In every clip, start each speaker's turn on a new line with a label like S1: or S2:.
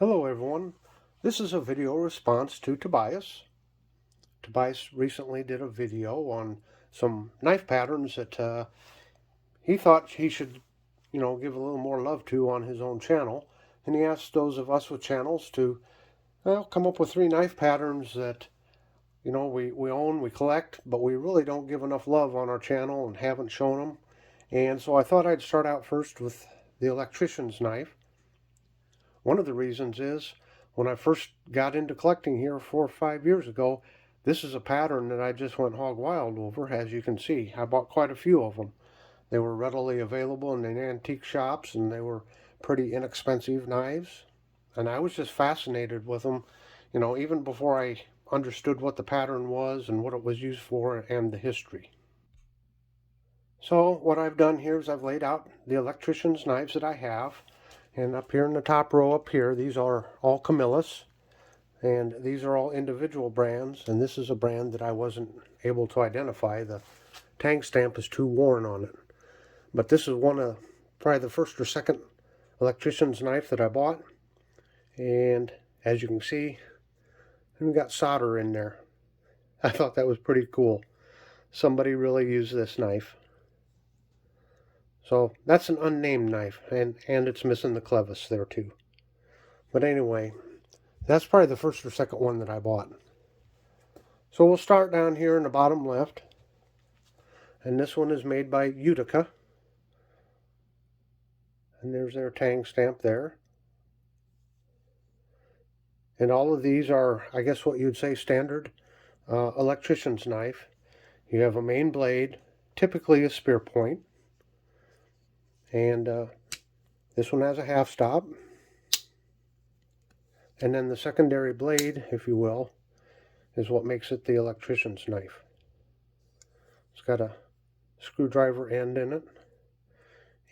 S1: Hello everyone, this is a video response to Tobias. Tobias recently did a video on some knife patterns that he thought he should, give a little more love to on his own channel. And he asked those of us with channels to, come up with 3 knife patterns that, we own, we collect, but we really don't give enough love on our channel and haven't shown them. And so I thought I'd start out first with the Electricians knife. One of the reasons is when I first got into collecting here 4 or 5 years ago, this is a pattern that I just went hog wild over. As you can see, I bought quite a few of them. They were readily available in the antique shops and they were pretty inexpensive knives. And I was just fascinated with them, even before I understood what the pattern was and what it was used for and the history. So what I've done here is I've laid out the Electricians knives that I have. And up here in the top row up here, these are all Camillus. And these are all individual brands. And this is a brand that I wasn't able to identify. The tag stamp is too worn on it. But this is one of probably the first or second Electrician's knife that I bought. And as you can see, we got solder in there. I thought that was pretty cool. Somebody really used this knife. So that's an unnamed knife, and it's missing the clevis there too. But anyway, that's probably the first or second one that I bought. So we'll start down here in the bottom left. And this one is made by Utica. And there's their tag stamp there. And all of these are, I guess what you'd say, standard Electrician's knife. You have a main blade, typically a spear point. And this one has a half stop. And then the secondary blade, if you will, is what makes it the Electrician's knife. It's got a screwdriver end in it.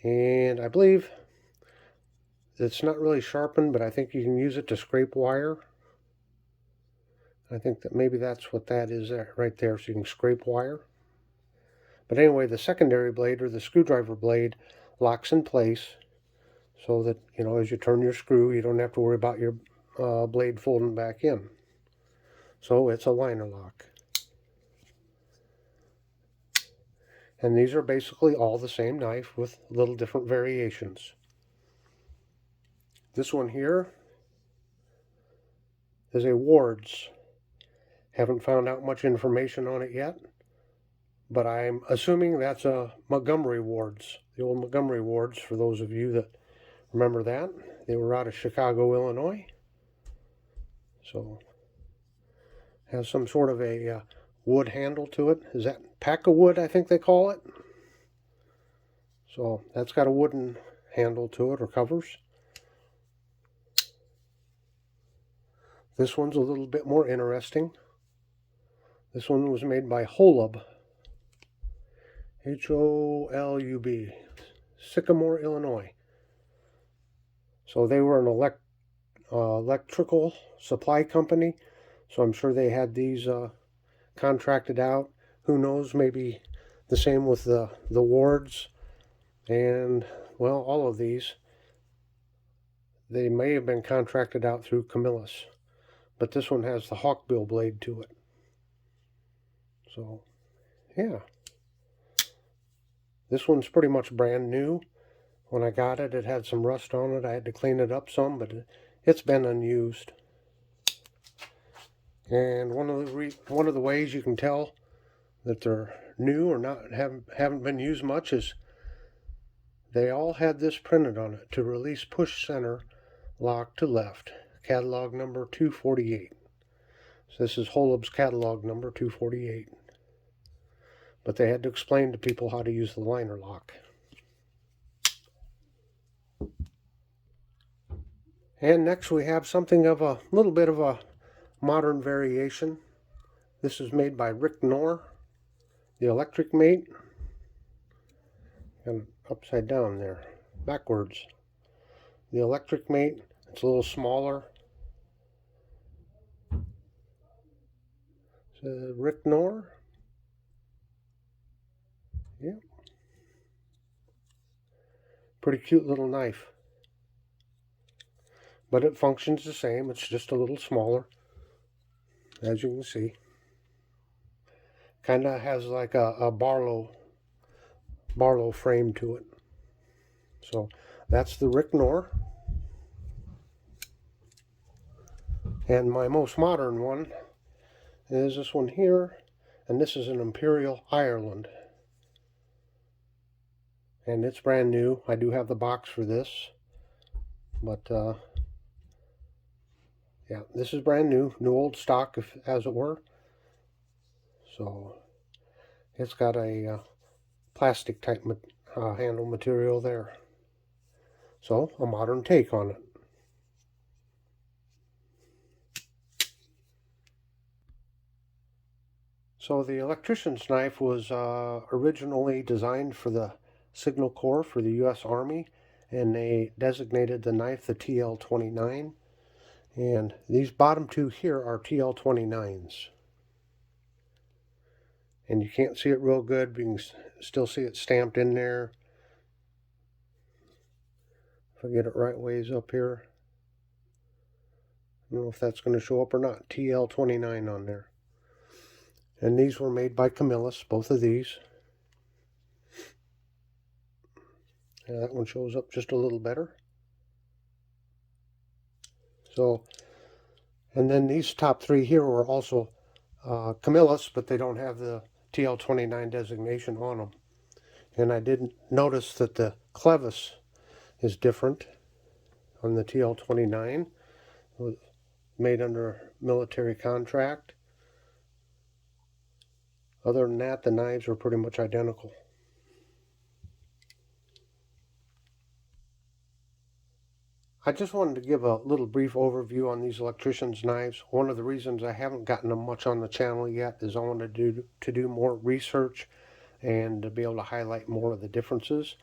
S1: And I believe it's not really sharpened, but I think you can use it to scrape wire. I think that maybe that's what that is there, right there, so you can scrape wire. But anyway, the secondary blade, or the screwdriver blade, locks in place so that, as you turn your screw, you don't have to worry about your blade folding back in. So it's a liner lock. And these are basically all the same knife with little different variations. This one here is a Ward's. Haven't found out much information on it yet, but I'm assuming that's a Montgomery Ward's. The old Montgomery Ward's, for those of you that remember that. They were out of Chicago, Illinois. So has some sort of a wood handle to it. Is that pack of wood, I think they call it? So that's got a wooden handle to it, or covers. This one's a little bit more interesting. This one was made by Holub. Holub. Sycamore, Illinois. So they were an electrical supply company. So I'm sure they had these contracted out. Who knows, maybe the same with the Wards. And, well, all of these. They may have been contracted out through Camillus. But this one has the hawkbill blade to it. So, yeah. This one's pretty much brand new. When I got it, it had some rust on it. I had to clean it up some, but it's been unused. And one of the ways you can tell that they're new or not haven't been used much is they all had this printed on it: to release push center lock to left, catalog number 248. So this is Holub's catalog number 248. But they had to explain to people how to use the liner lock. And next we have something of a little bit of a modern variation. This is made by Rick Knorr, the Electric Mate. And upside down there, backwards. The Electric Mate, it's a little smaller. So Rick Knorr. Yeah. Pretty cute little knife. but it functions the same. It's just a little smaller, as you can see. Kind of has like a Barlow frame to it. So that's the Rick Knorr. And my most modern one is this one here, and this is an Imperial Ireland. And it's brand new. I do have the box for this, but yeah, this is brand new old stock, as it were. So it's got a plastic type handle material there. So a modern take on it. So the Electrician's knife was originally designed for the Signal Corps for the U.S. Army, and they designated the knife the TL-29. And these bottom two here are TL-29s. And you can't see it real good, but you can still see it stamped in there. If I get it right ways up here. I don't know if that's going to show up or not. TL-29 on there. And these were made by Camillus, both of these. And that one shows up just a little better. So, and then these top three here were also Camillus, but they don't have the TL-29 designation on them. And I didn't notice that the clevis is different on the TL-29. It was made under military contract. Other than that, the knives are pretty much identical. I just wanted to give a little brief overview on these Electricians knives. One of the reasons I haven't gotten them much on the channel yet is I wanted to do more research and to be able to highlight more of the differences.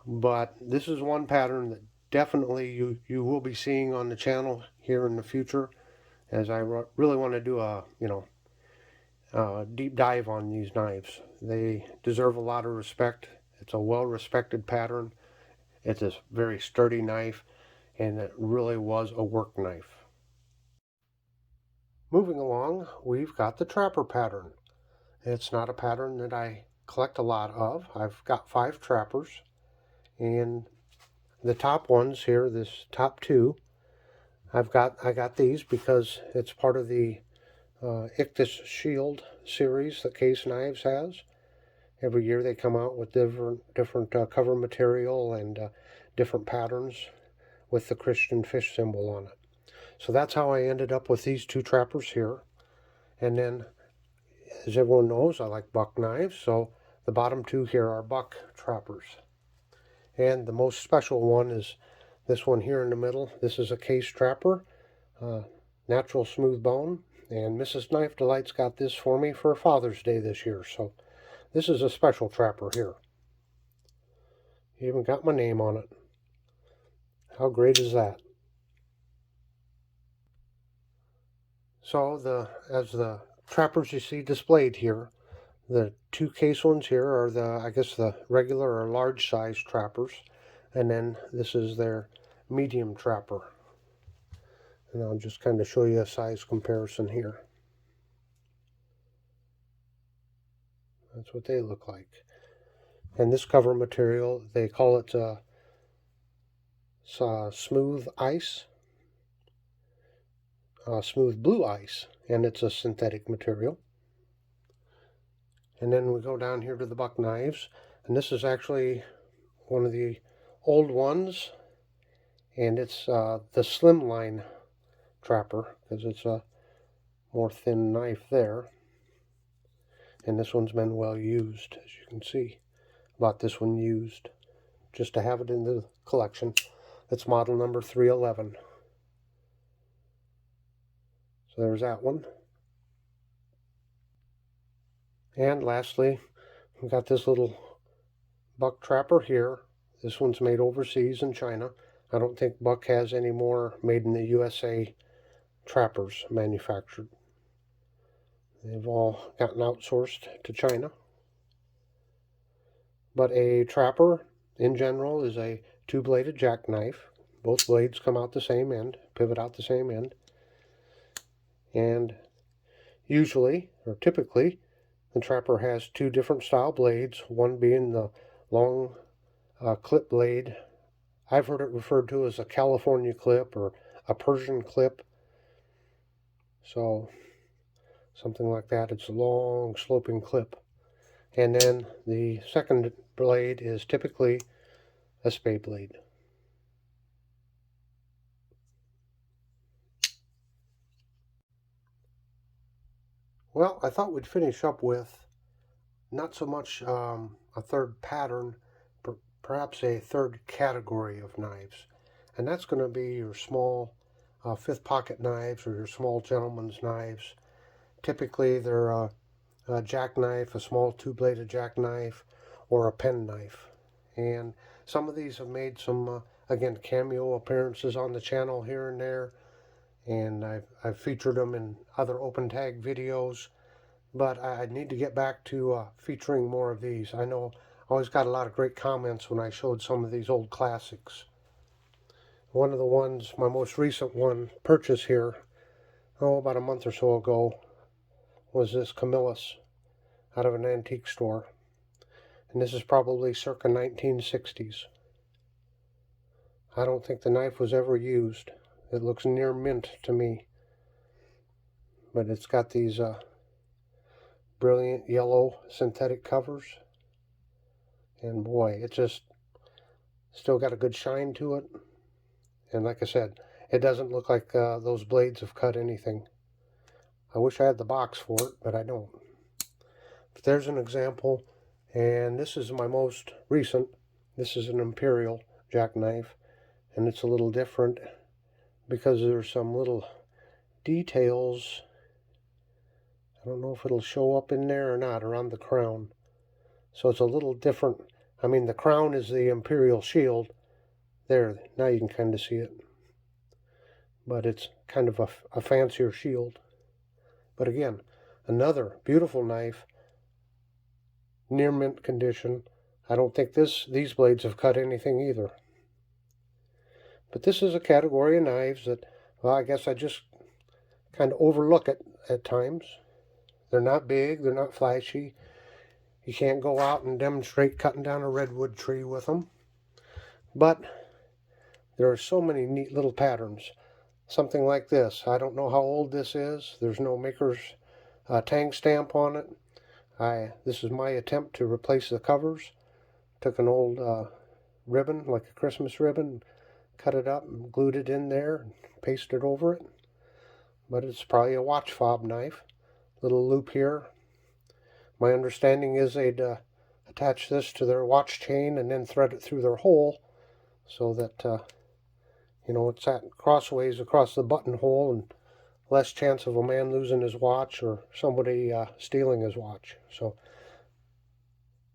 S1: But this is one pattern that definitely you will be seeing on the channel here in the future, as I really want to do a deep dive on these knives. They deserve a lot of respect. It's a well-respected pattern. It's a very sturdy knife, and it really was a work knife. Moving along, we've got the trapper pattern. It's not a pattern that I collect a lot of. I've got 5 trappers, and the top ones here, this top 2, I got these because it's part of the Ictus Shield series that Case Knives has. Every year they come out with different cover material and different patterns with the Christian fish symbol on it. So that's how I ended up with these 2 trappers here. And then, as everyone knows, I like buck knives, so the bottom 2 here are buck trappers. And the most special one is this one here in the middle. This is a Case trapper, natural smooth bone, and Mrs. Knife Delight's got this for me for Father's Day this year, so this is a special trapper here. Even got my name on it. How great is that? So as the trappers you see displayed here, the 2 Case ones here are I guess the regular or large size trappers, and then this is their medium trapper. And I'll just kind of show you a size comparison here. That's what they look like. And this cover material, they call it smooth ice, smooth blue ice, and it's a synthetic material. And then we go down here to the buck knives, and this is actually one of the old ones, and it's the slimline trapper, because it's a more thin knife there. And this one's been well used, as you can see. Bought this one used just to have it in the collection. It's model number 311. So there's that one. And lastly, we've got this little buck trapper here. This one's made overseas in China. I don't think Buck has any more made in the USA trappers manufactured. They've all gotten outsourced to China. But a trapper, in general, is a 2-bladed jackknife. Both blades come out the same end, pivot out the same end. And usually, or typically, the Trapper has two different style blades, one being the long clip blade. I've heard it referred to as a California clip or a Persian clip. So, something like that. It's a long sloping clip. And then the second blade is typically a spade blade. Well, I thought we'd finish up with not so much a third pattern, but perhaps a third category of knives. And that's going to be your small fifth pocket knives or your small gentleman's knives. Typically they're a jackknife, a small two-bladed jackknife, or a penknife. And some of these have made some, again, cameo appearances on the channel here and there. And I've featured them in other open tag videos. But I need to get back to featuring more of these. I know I always got a lot of great comments when I showed some of these old classics. One of the ones, my most recent one, purchase here, about a month or so ago, was this Camillus out of an antique store. And this is probably circa 1960s. I don't think the knife was ever used. It looks near mint to me. But it's got these brilliant yellow synthetic covers. And boy, it just still got a good shine to it. And like I said, it doesn't look like those blades have cut anything. I wish I had the box for it, but I don't. But there's an example, and this is my most recent. This is an Imperial jackknife, and it's a little different because there's some little details. I don't know if it'll show up in there or not, around the crown. So it's a little different. I mean, the crown is the Imperial shield. There, now you can kind of see it. But it's kind of a fancier shield. But again, another beautiful knife, near mint condition. I don't think these blades have cut anything either. But this is a category of knives that, well, I guess I just kind of overlook it at times. They're not big, they're not flashy. You can't go out and demonstrate cutting down a redwood tree with them. But there are so many neat little patterns. Something like this. I don't know how old this is. There's no maker's tang stamp on it. This is my attempt to replace the covers. Took an old ribbon, like a Christmas ribbon, cut it up and glued it in there and pasted over it. But it's probably a watch fob knife. Little loop here. My understanding is they'd attach this to their watch chain and then thread it through their hole so that it's at crossways across the buttonhole and less chance of a man losing his watch or somebody stealing his watch. So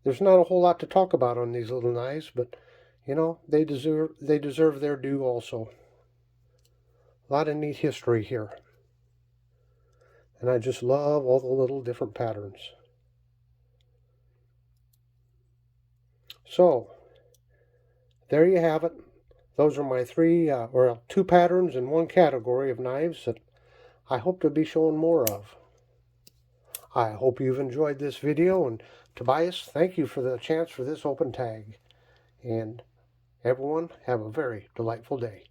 S1: there's not a whole lot to talk about on these little knives, but they deserve their due also. A lot of neat history here. And I just love all the little different patterns. So there you have it. Those are my two patterns in one category of knives that I hope to be showing more of. I hope you've enjoyed this video, and Tobias, thank you for the chance for this open tag. And everyone, have a very delightful day.